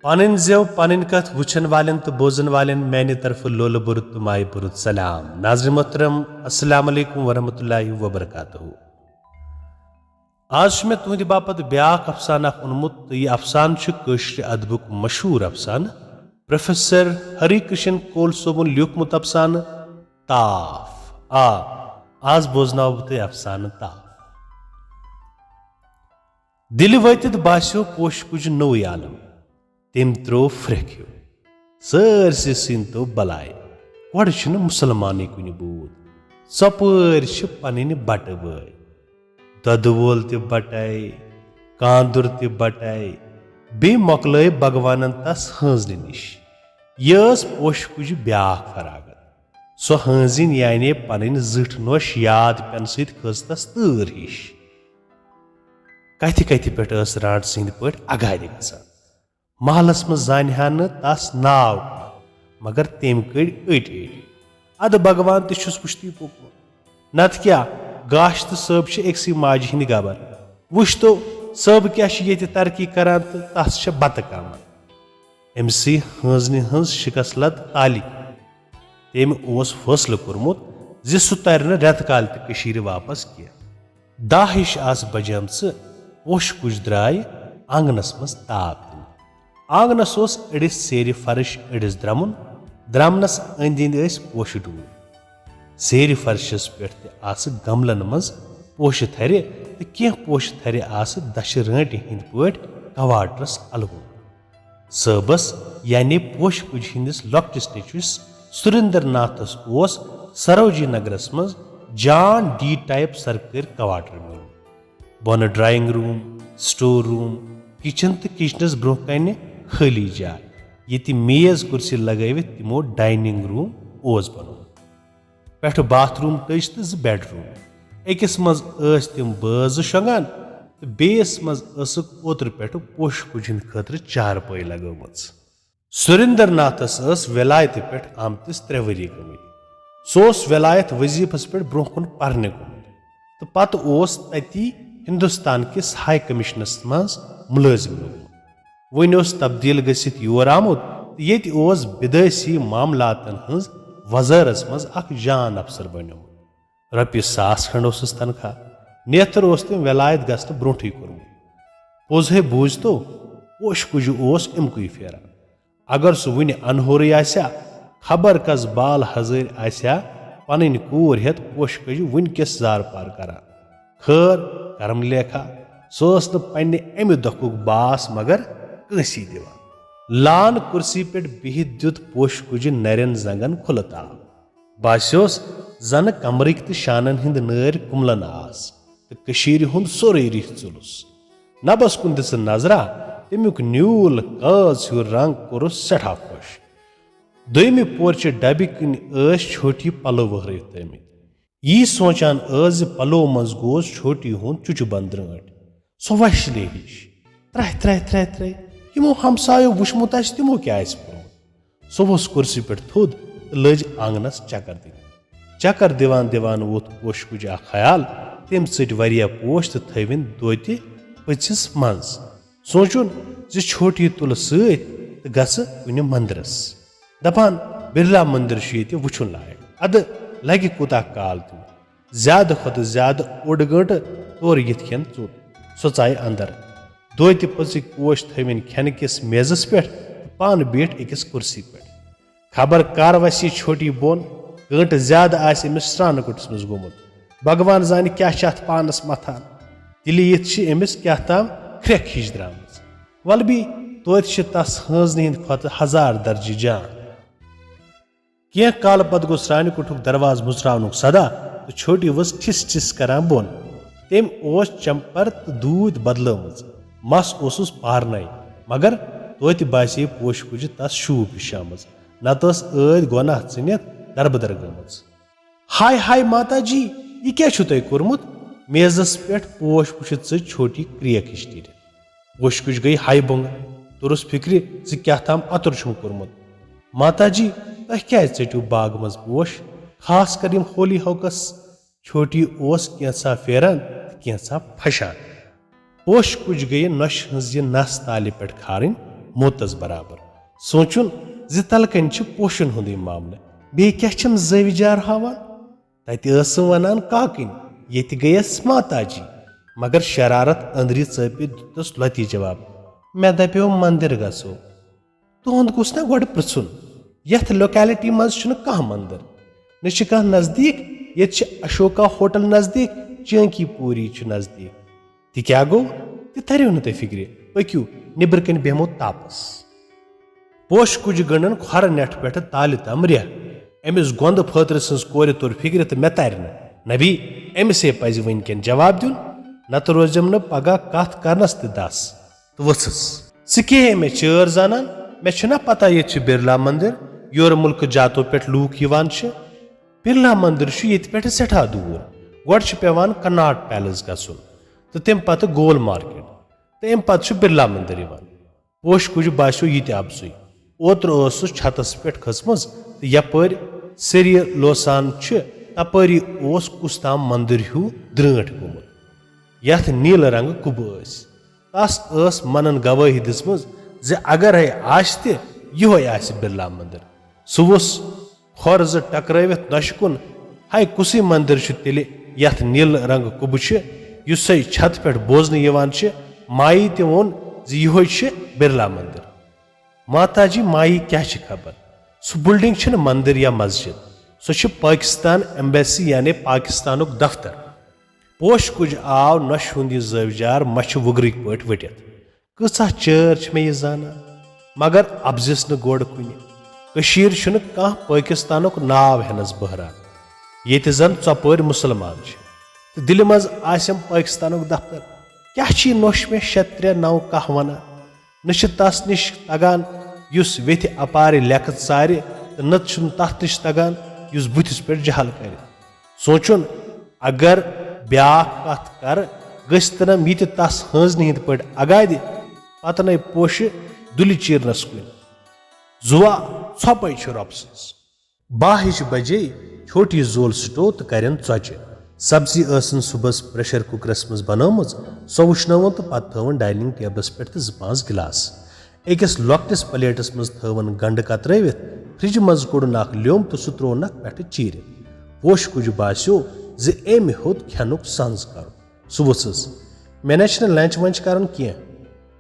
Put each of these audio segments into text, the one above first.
पन जेव पन कथ वुचन वालन तो बोजन वालन मैंने तरफ लोल बुरुत माय बुरुत सलाम। नाज़रीन मोहतरम अस्सलाम वालेकुम वरहमतुल्लाहि वबरकातुहू। आज मैं तुहद बापत ब्याक अफसान ओनमुत तो यह अफसान कश्र अदबुक मशहूर अफसान प्रोफेसर हरि कृष्ण कोल सोबन लिखमुत अफसान ताफ। आज बोजनाव बह अफसान ताफ। दिल वतित बास्यो पोश कुछ नौ आलम तम त्रो फ्रेक्यो सरसे सिन तो बलाय गड मुसलमान कुन बूद सपर पन्न बट बय दद वोल त बटाय कांदुर त बटाय बे मोकल भगवान तस हंजन निश यह पोश कुछ ब्याख फरागत सो हंजिन यानी पन जिठ नोश याद पेन सत खस तस तर हिश कथ कथ पे राट सिंद पे अगाड़ गसान महलस मज जानिहा न तस नाव मगर तम कड़ अट अद भगवान तुस पुश्ती पोकमत नत क्या गाश तो सब अक्सी माज हिंद गबर वुश तो सब क्या तरक्की करान तो तस बत काम अमसी हंजन हज शिकसलत ताली तम फैसल कोर्मुत जि सह तर रेत काल तो वापस कह दाह हिश आस बजम पोश कुछ द्राय आंगनस मज ताप आंगनस अड़िस सेर फर्श अड़िस द्रमुन द्रमनस अंद अंद पोश डूर सेर फर्शस पे गमलन मज पोश थर तो कह पोश थर दश रट हिंद पे कवाटरस अलगुन सबस यानी पोश कुछ हिंदिस लॉक्टिस नेचुस सुरेंद्र नाथस सरोजी नगरस मज जान डी टाइप सरकारी कवाटर मिल बोन drawing room store room kitchen तो किचनस ब्रोह कन खाली जाय ये मेज कुर्सी लगवित तमो डाइनिंग रूम बन पे बाथरूम टच तो ज बेडरूम अकिस मज तम बाज शोंगान तो बेस मज ओतर पे पोश कुछ खतर चारपाई लगम सुरेंद्र नाथस वलायत पे आमतिस 3 वरी गमत सो वलायत वजीफस पे ब्रोह कुन पर्ने गोमुत तो पत तती हिंदुस्तान किस हाई कमिशनस मज मुलाजिम लोगमुत वन तब्दील गसित योर आमुत ये बिदसी मामलातन हज वजारस मज अख जान अफसर बनोमुत रॉपिस 1,000 खंड तनख्वाह नेथर तम वलायत गसन ब्रोठे कोर्मुत पोजे बूझ तो पोश कुछ अमकुई फेरान अगर सह वन अनहोर आस्या खबर कस बाल हजर आस्या पन कूर हेत पोश कुछ वनकस जार पार करान खैर करम लेखा सह पन्ने अमि दुख बास मगर कंसी दिवान लान कुर्सी पे बिहित दुत पोश कुछ नरन जंगन खुलत आव बास्योस जन कमरिक तो शानन हिंद नर कुमलन आस तो कशीर हुंद सोरे रिह चुलुस नबस कुन दिस नजरा तमुक न्यूल काज हूर रंग कोरुस सठा खुश दोयमि पोरच डबि कन छोटी पलो वहरित तमित यी सोचान पलो मज गोस छोटी हुंद चुचु बंद्रट सो वशले हिश त्रह त्रह त्रह त्रह यमो हमसायो वुचमुत तमो क्या पोर्मुत सो वोस कुर्सी पे थोद लज आंगनस चक्कर दिवान दिवान वोत पोश कुछ ख्याल तम सट वरिया पोश तो थविन दोति पचिस मज सोचुन जि छोटी तुल सत गस कुन मंदिरस दपान बिरला मंदिर वुचुन लायक अद लगे कूता काल तुम ज्यादा खुद ज्यादा ओड गंट तोर यिथ खेन चुत सो चाय अंदर दोति पचिक पोश थविन खेन किस मेजस पे पान बेठ अकिस कुर्सी पे खबर कर वसी छोटी बोन गंट ज्यादा आमिस स्रान कुटस मज गोमुत भगवान जान क्या पानस मथान तिल अमिस क्या ताम ख्रेक हिश द्रामज वल भी तोत तस हंजन हिंद खत 1000 दर्ज जान कह काल पत गो स्रान कुटुक दरवाज मुचरावनुक सदा तो छोटी वस ठिस ठिस करान बोन तम चंपर तो दूध बदलमज मस ओसुस पारन मगर तोत बासे पोश कुछ तस शूब हिशामज नतस गोना चनित दरबदर गमज हाय हाय माता जी यह क्या तुम कोर्मुत मेजस पे पोश वुचित छोटी क्रियक हिश नीर पोश कुछ गई हाय बोंग तुरस फिक्र क्या ताम अतुर छुम कोर्मुत माता जी तह क्या चटू बाग मज पोश खास कर होली हौकस छोटी कैसा फेरान कैसा फशान पोश कुछ गई नश हज नस तालि पे खारन मोतस बराबर सोचुन ज तलकन पोशन हुंद मामले बे क्या जविजार हावान तत वनान काकन ये गयस माताजी मगर शरारत अंदरी चपित दितस लती जवाब मे दपो मंदिर गसो तुंद गुस ना गोड़ पृछुन यथ लोकेलिटी मज कह मंदिर न कह नजदीक ये अशोका होटल नजदीक चंकी पूरी नजदीक ति क्या गो तरियो न तुम फिक्र पक्यू निबर कन बेहमो तापस पोश कुछ गंडन खर नेठ पे ताल तम रेह अमिस गोंद फतर सज कोर तोर फिक्र तो मे तर नबी अमिसे पज वनकन जवाब दिन नत रोजम न पगह कथ करनस दस तो वसस सह मे चर जानान मे छना पता ये बिरला मंदिर योर मुल्क जातो पे लूक बिरला मंदिर ये पे सठा दूर गोड़ पेवान कनाट पैलेस गसन तो तम पत गोल मार्केट तो अम पत बिरला मंदिर पोश कुछ बासो ये अफसुई ओत्र छतस पे खसम तो यपर सरी लोसान तपरी कुस ताम मंदिर हूँ द्रट गोमुत यथ नील रंग कुब तस मनन गवाही दिसम अगर है आश तह बिरला मंदिर सह खोर टकरावित नशकुन हाय कुस मंदिर तेल यथ नील रंग कुब छत पे बोजन माई ते वोन ये बिरला मंदिर माताजी माई क्या खबर सह बिल्डिंग मंदिर या मस्जिद सह पाकिस्तान एम्बेसी यानी पाकिस्तान दफ्तर पोश कुछ आव नश हुंद जविजार मछ वुगरिक पे वटित कचा चर मे यह जाना मगर अबजिस न गोड़ कुन कह पाकिस्तान नाव हेनस बहरान ये जन चपर मुसलमान तो दिल मज आसम पाकिस्तान दफ्तर क्या नोश मे 6-3-9 कह वन न तस निश तगान युस वेथ अपार लेखत सारे तो न तथ निश तगान युस बुथिस पे जहल कर सोचुन अगर ब्या कथ कर गम ये तस हंजन हिंद पे अगादि पतन पोश दुल चीरनस कुन जुआ छपे रब सज 12 बजे छोटी जोल स्टो तो करन चौचे सब्जी सुबह प्रेशर कुकरस मज बनोम सो वुशन तो पत थवन डाइनिंग टेबलस पे 2-5 गिलास अकिस लॉक्टिस प्लेटस मज थवन गंड कतरवित फ्रिज मज कोड़न ल्योम तो सह त्रोन पे चीर पोश कुछ बास्यो अम होत खेनुक संज कर सह वुसस मे न लंच वंच कर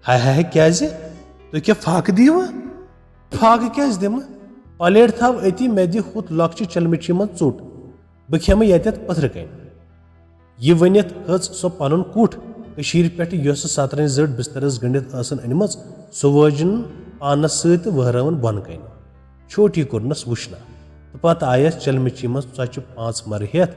हाय हाय क्या तुम क्या फाक दीवा फाक क्या दिम प्लेट थव अति मे दि हुत लॉक्चि चलमिची मज चोट बह खेम ये पथर कन यह वनित हज सो पन कुठ पे 17 जड़ बिस्तरस गंडित अनम सो वजन पानस सत वहरावन बन कन छोटी कोरनस वुशना तो पत आयस चलमिची मज चौचि 5 मर हेत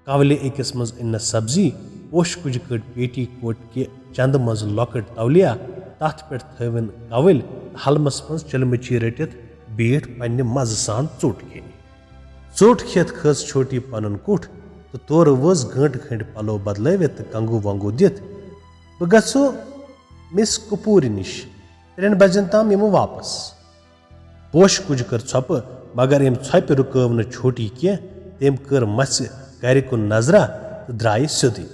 कवले अकिस मज इन सब्जी पोश कुछ कट पेटी कोट के चंद मज लॉकट तौलिया तथ पे थवन कवल हलमस मज चलमिची रटित बेठ पन्ने मज सान चोट खेन चोट खेत खस छोटी पन कुठ तो तोर वज गंट खंड पलो बदलवित कंगू वंगू दित बह गो मिस कपूर निश 3 बजन ताम यमो वापस पोश कुछ कर छप मगर यम छप रुकव न छोटी कह तम कर मस गर कुन नजरा तो द्राय सोदी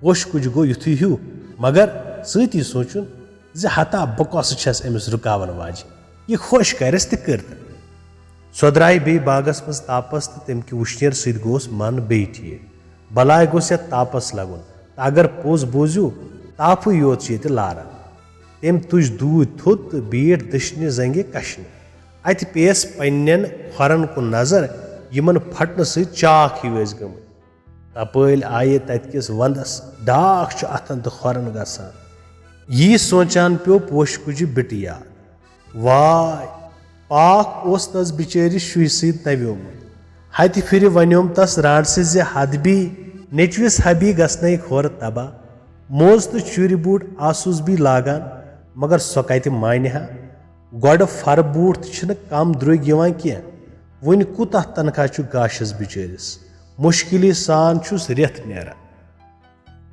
पोश कुछ गो युथु हूँ मगर सती सोचुन हता बकस अमिस रुकावन वाज यह खुश करस तो कर सो द्राय बे बागस मज तापस तो तम कि वुशनेर सत गोस मन बे ठीक बलाय गोस ये तापस लगुन अगर पोज बोजू ताफ योत ये लारान तम तुज दूध थोत तो बेठ दशने जंगे कशने अत पेस पन्न खोरन कुन नजर यमन फटन सत चाक हूँ गम तपल आये तत्किस वंदस डाक अथन तो खोरन गसान यी सोचान पे पोश कुछ बिट याद वाय पाक ओस तस बिचारिस शुई सत नव्योमुत हत फिर वनोम तस रांडसे जे हदबी नेचविस हबी गसन खोर तबा मोज तो चुर बूट आसूस भी लागान मगर सो कत मानहा गोड़ फर बूट तो कम द्रुग कह वन कुता तनख्वाह गाशस बिचारिस मुश्किल सान छुस रेत नेरा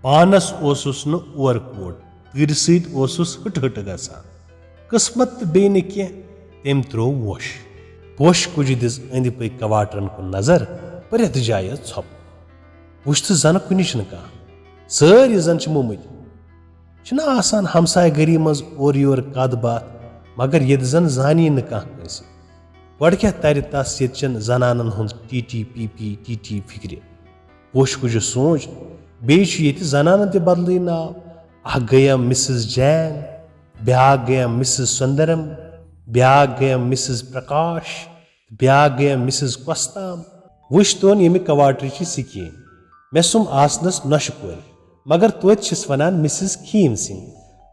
पानस ओसुस न ओर कोट तिर सत ओसुस हट हट गसान किस्मत तो बे न कह तम त्रो वोश पोश कुछ दिस अंद पक कवाटरन कुन नजर प्रथ जाय छप वुच तो जन कुन कह सारी जन मुमत छुना आसान हमसाय गरी मज और योर कद बात मगर ये जन जानी न कस गड क्या तर तस ये जनानन हुंद टी फिक्र पोश कुछ सोच ये जनानन ते बदल नाव अख गया मिसेस जैन ब्या गया मिसेस सुंदरम ब्या गया मिसेस प्रकाश ब्या गया मिसेस कस्ताम वुश तोन ये कवाटरी सिकीम मे सुम आसनस नश कोर मगर तोत वनान मिसेस खीम सिंह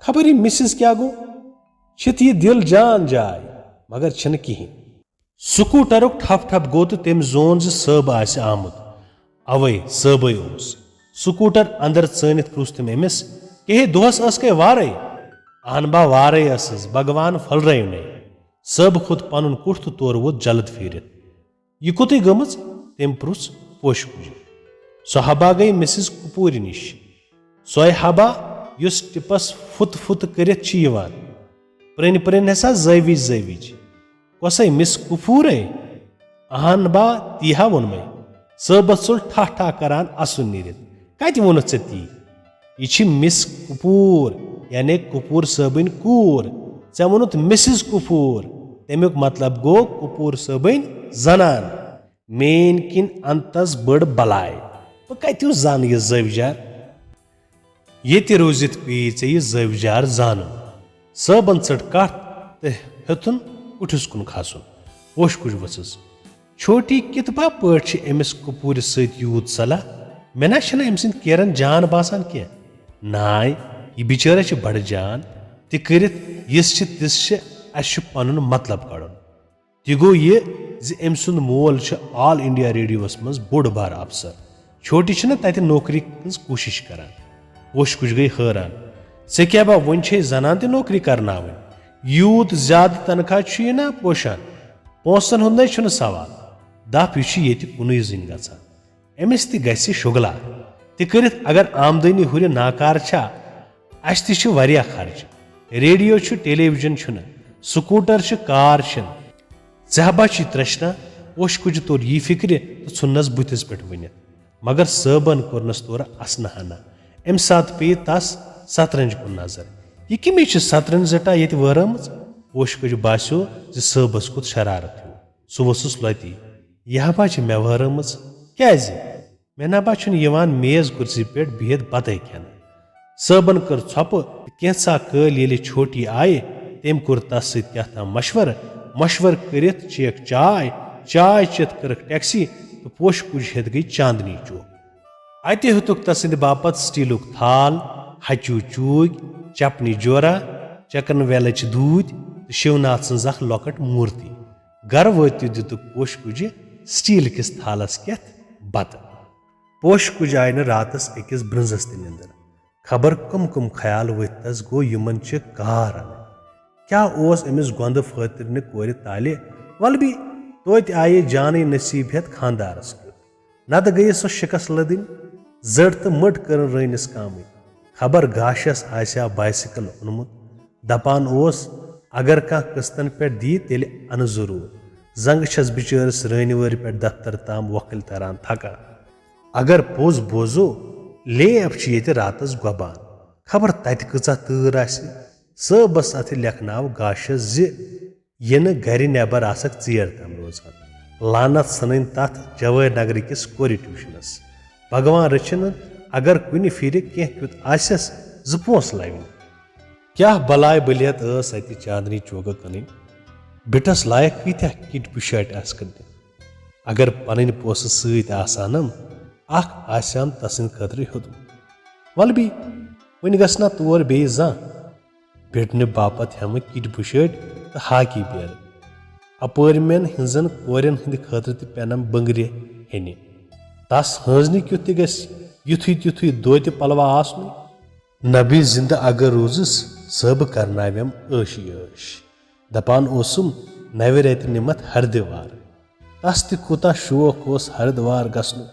खबर मिसेस क्या गो छित ये दिल जान जाय मगर छन कहीं स्कूटरुक ठप ठप गो तो तम जोन सब आमुत अवे सबे स्कूटर अंदर चनित प्रूस तम अमिस कहे दोहस कह वारे अहनबा वारे भगवान फलरव नहीं सब खुद पन कुठ तो तोर वोत जल्द फेरित यह कुत गम तम प्रूस पोश कुज सो गई मिसेस कपूर निश सोय हबा युस टिपस फुत फुत करित प्रेन प्रेन हसा जविज कसे मिस कपूर अहन बा तीहा वोन मे सबस चुल ठा ठा करान असुन नीरित कत वोन ती यह मिस कपूर यानी कपूर सबन कूर ऐ वोनुत मिसेस कपूर तमुक मतलब गो कपूर सबन जनान मेन किन अंतस बड़ बलाय बह कत जान यह जविजार ये रोजित पे यह जविजार जान सबन चट कथ तो हेतुन उठस कुन खसन पोश कुछ वसस छोटी कित पा पे अमिस कपूर सूत सलाह मे ना अम सद केरन जान बासान कह नाय यह बिचारा बड़ जान तरित यस तिस पन मतलब कड़न तह गो यह अम सुंद मोल ऑल इंडिया रेडियोस मज बोड़ बार अफसर छोटी तत नौकरी हज कोशिश करान पोश कुछ गई हैरान से क्या बा वन जनान ते नौकरी करना यूत ज्यादा तनख्वाह यह ना पोशान पोसन हुंद न सवाल दप यह कुन जन गसान अमिस तह शुगला तह अगर आमदनी हुर नाकार अस तह खर्च रेडियो टेलीविजन स्कूटर कार ज़हबा त्रशना पोश कुछ तोर यह फिक्र तो नुनस बुथिस पे वन मगर सबन कोरनस तोर असना हना अम सात पे तस सतरंज कुन नजर यह कमी सतरंज जटा ये वरम पोश कुछ बासो सबस कुत शरारत हो सह वसुस लती यह बा मे वरम क्या मे ना बा मेज कुर्सी पे बिहत बत खेन सबन कर छप कैसा कल ये छोटी आये तम कोर तस सत्या मशवर करित चेक चाय चाय चेत कर टैक्सी तो पोश कुछ हेत गई चांदनी चौक अत हेतुक तसंद बापत स्टीलुक थाल हचू चूग चपनी जोरा चकन वेलच दूध तो शिवनाथ सज लकट मूर्ति गर वत दितुक पोश कुछ स्टील किस थालस केथ बत पोश कुछ आय न रातस अकिस ब्रंजस ते निंदर खबर कम ख्याल वस गो यमन कार अन क्या अमिस गोंद फातिर कोर ताले वल भी तोत आये जान नसीब हेत खानदारस नत गई सो शिकस लदिन जड़ तो मट कर रनिस काम खबर गाशस आस्या बाइसिकल ओनमुत दपान अगर कह किस्तन पे दी तेल अन जरूर जंग छस बिचारस रनवर पे दफ्तर ताम वकिल तरान थका अगर पोज बोजो लेफ ये रातस गोबान खबर तत कचा तूर सबस अथ लेखनाव गाशस न गर नबर आसक चेर तम रोजान लानत सन तथ जवाहर नगर किस कोर ट्यूशनस भगवान रचन अगर कुन फिर कह क्युत आसस जोस लवन क्या बलाय बलियत अत चांदनी चौक कन बिटस लायक कत्या किट पुशट कन अगर पन पोस सतम आसाम तसन खतर हेतुम वल भी वन गना तौर बे बिटने बापत हम किट बुशट तो हाकी बेर अपर मेन हजन कोरन हंद खतर तो पेनम बंगरे हेने तस हजन क्युत युथु तुथु दो पलवा आसन नबी जिंद अगर रोजस सब करनावम ऐशी ऐश दपान ओसुम नवे रेत निमत हरिद्वार तस तूता शौक हरिद्वार गसन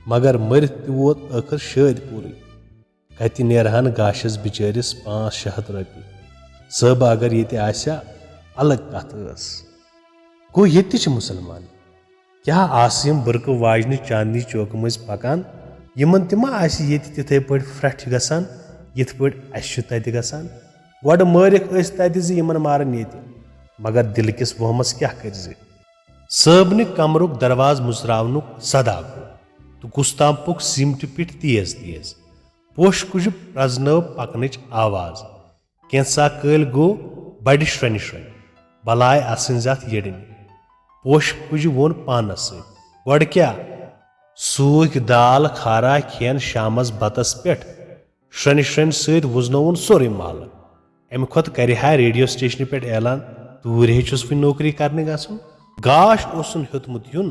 मगर मरित वोत आखिर शाद पूरी कत नेरहन गाशस बिचारिस 500 रपी सब अगर ये आस्या अलग कत गो ये मुसलमान क्या आसिम बर्क वाजन चांदनी चौक मज पकान यमन तमा आसि ये तिथे पे फ्रठ गसान यिथ पट अस तत गसान गड मारिक तत यमन मारन ये मगर दिल किस वहमस क्या कर सबन कमरुक दरवाज मुसरावनुक सदा गो तो गुस्ताम पुक सिमट पिट तेज तेज पोश कुछ प्रजनव पकनच आवाज कैंसा कल गो बड़ श्रन श्रन बलाय असंजात यड़न पोश कुछ वोन पानस गड क्या सूख दाल खारा खेन शामस बतस पे श्रन श्रन सत वुजनोन सोरे माल अम खुद करहा रेडियो स्टेशन पे ऐलान तूर हेचुस वन नौकरी करने गसन गाश ओसन हेतमुत युन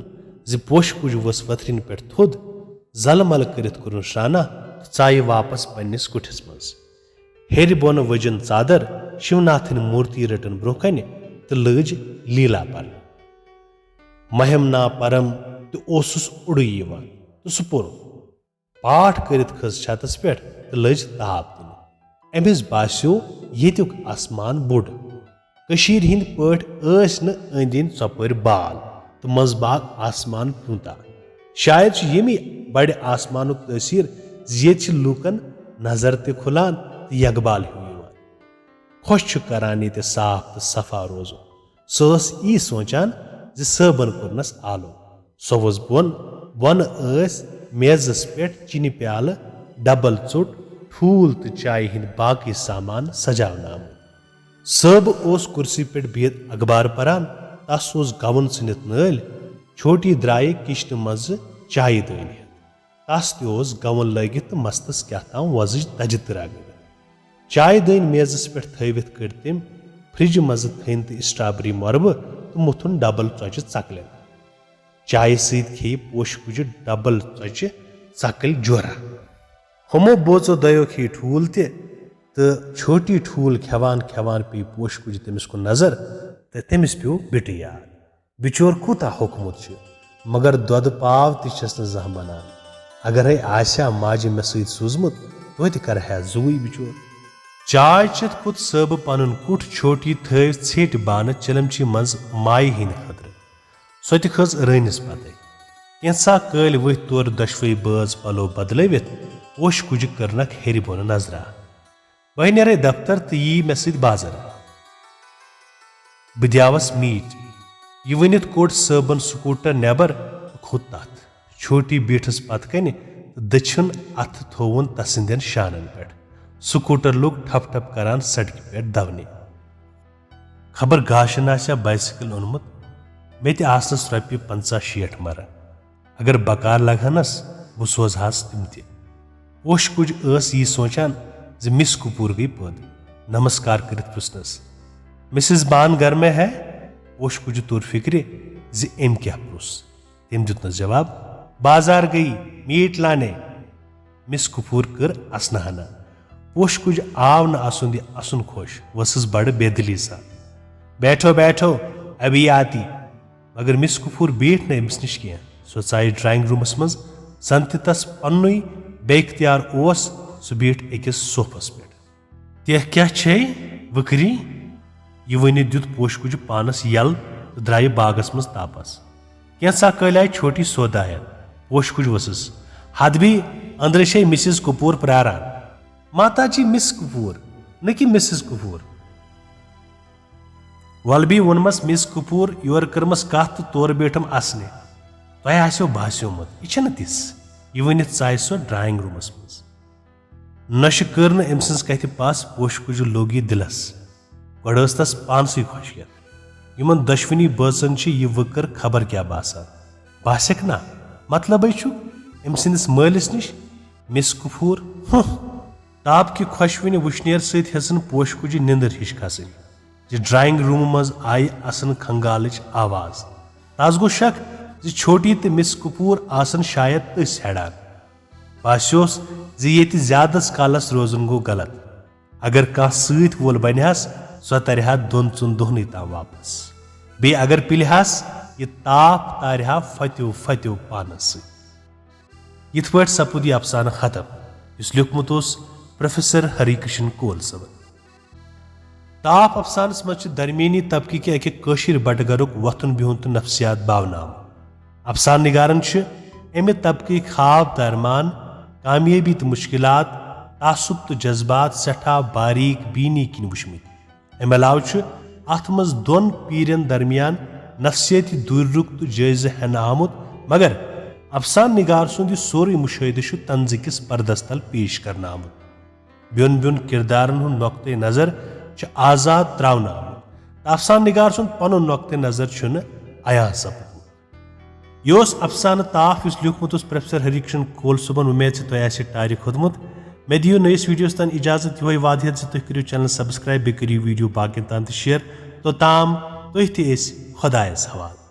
जि पोश कुछ वस वथरिन पे थोद जलमल करित कुरुन शाना चाय वापस पन्निस कुठिस मज हेर बोन वजन चादर शिवनाथन मूर्ति रटन ब्रोकन तो लज लीला पर महिमना परम तो ओसुस उड़ तो सह पुर पाठ करित खस छतस पे तो लज ताप दिन अमिस बास्यो येतुक आसमान बुड़ कशीर हिंद पट न अंदिन चपर बाल तो मजबाग आसमान पूता शायद यमी बड़ आसमानुक तसीर ये लूकन नजर ते खुलान तो यकबाल खुश करान ये साफ तो सफा रोजो सस यी सोचान जि सबन कुरनस आलो सो वस बोन बन मेजस पे चिन प्याल डबल चोट ठूल तो चाय हिंद बाकी सामान सजावन सब ओस कुर्सी पे बिहत अखबार परान तस ओस गवन सनित नल छोटी द्राय किश्त मज चाय दन तस तोस गवन लगित तो मस्तस क्या ताम वजज तज तरा चाय दन मेजस पे थवित कर तम फ्रिज मज थन तो स्ट्रॉबेरी मरब तो मुथुन डबल चौच चकल चाय सत खे पोश कुछ डबल चौच चकल जोरा हमो बोचो दयो खी ठूल तो छोटी ठूल खेवान खेवान पे पोश कुछ तमिस को नजर तो तमिस पे बिट याद बिचोर कूता होकमुत मगर दोद पाव तस न जह बनान अगर आशा माज मे सत सूजमुत तो कर जुई बिचोर चाय चत कुत सब पन कुठ छोटी थव ेट बान चिलमची मज माय हिंद खतर सो खज रनिस पत कैंसा कल वथ तोर दशवे बज पलो बदलवित पोश कुछ करनक हेर बोन नजरा बह नेरे दफ्तर तो यी मे सत बाजार बह द्यावस मीट यह वनित कोड़ सबन स्कूटर नेबर खुद तथ छोटी बीठस पत कन दछुन अथ थोवन तसिंदन शानन पे स्कूटर लोग ठप ठप करान सड़क पे दवने खबर गाशन आशा बाइसिकल ओनमुत मे तस रपि 50-60 मर अगर बकार लगहनस बह सोजहास तिम त पोश कुछ यी सोचान जि मिस कपूर गई पद नमस्कार करित पुछनस मिसेस बान घर में है पोश कुछ तोर फिक्रे जि एम क्या पुस तम दितनस जवाब बाजार गई मीट लाने मिस कपूर कर असनहना पोश कुछ आव न आसुंद असुन खोश वसस बड़ बेदली सा बैठो बैठो अभी आती मगर मिस कपूर बैठ न अमिस निश कह सो चाय ड्राइंग रूमस मज संत तस पन्नु बेख्तियार ओस सह बैठ अकिस सोफस पे तेह क्या छे वकरी यह वन दुत पोश कुछ पानस यल तो द्राय बागस मज तापस कैंसा कल आय छोटी सौदा पोश कुछ वसस हद भी अंदर छे मिसेस कपूर प्रारान माता जी मिस कपूर न कि मिसेस कपूर वल भी वनमस मिस कपूर योर करमस कथ तो तोर बैठम असने तह आसो बास्योमुत यह तिस यह वन चाय सो ड्राइंग रूमस मज नश कर अम सज कथ पास पोश कुछ लोगी दिलस गो तस पानस खुशियत इन दशवनी बचन यह वकर खबर क्या बासान बासक ना मतलब अम सदिस मालिस निश मिस कपूर ताप कि खुशवनी वुशनेर सतन पोश कुछ निंदर हिश खसन ड्राइंग रूम मज आई असन खंगालच आवाज तस गो शक छोटी तो मिस कपूर आसन शायद तस हेड़ान बास्योस ये ज्यादस कालस रोजन गो गलत अगर कह सत वोल बनहस सो तरह दोन चुन दोहन ताम वापस बे अगर पिलहस यह ताप तारहा फत्यो फत्यो पानस यथ पे सपुद यह अफसाना खत्म इस लिखमुत प्रोफेसर हरिकृष्ण कोल सब ताप अफसानस मज दरमियानी तबकी के अकिर बटगरुक वथुन बिहुन तो नफ्सियात बावनाम अफसान निगारन अमि तबकी ख्वाब दरमान कामयाबी तो मुश्किलात तासुब तो जज्बात सठा बारीक बीनी किन वुचमित। अमि अलाव अथ मज दोन पीरन दरमियान नफ्सियती दूरुक तो जायज़ हेन आमुत, मगर अफसान निगार सुंद सोरे मुशाहिदे तंज किस पर्दस तल पेश करना आमुत। ब्योन ब्योन किरदारन हुंद नुक्ते नजर आजाद त्रावन आमुत, अफसान निगार सुंद पनुन नुक्ते नजर अया सपदमुत। यह अफसान ताफ इस लिखमुत प्रोफेसर हरिकृष्ण कोल सुबन। उम्मीद से तुह आसि टारि खोदमुत। मे दियो नयस वीडियोस तन इजाजत, यो वादियत से तुह करियो चैनल सब्सक्राइब, बे करियो वीडियो बाकियन तान शेयर। तो ताम तुह खुदायस हवाले।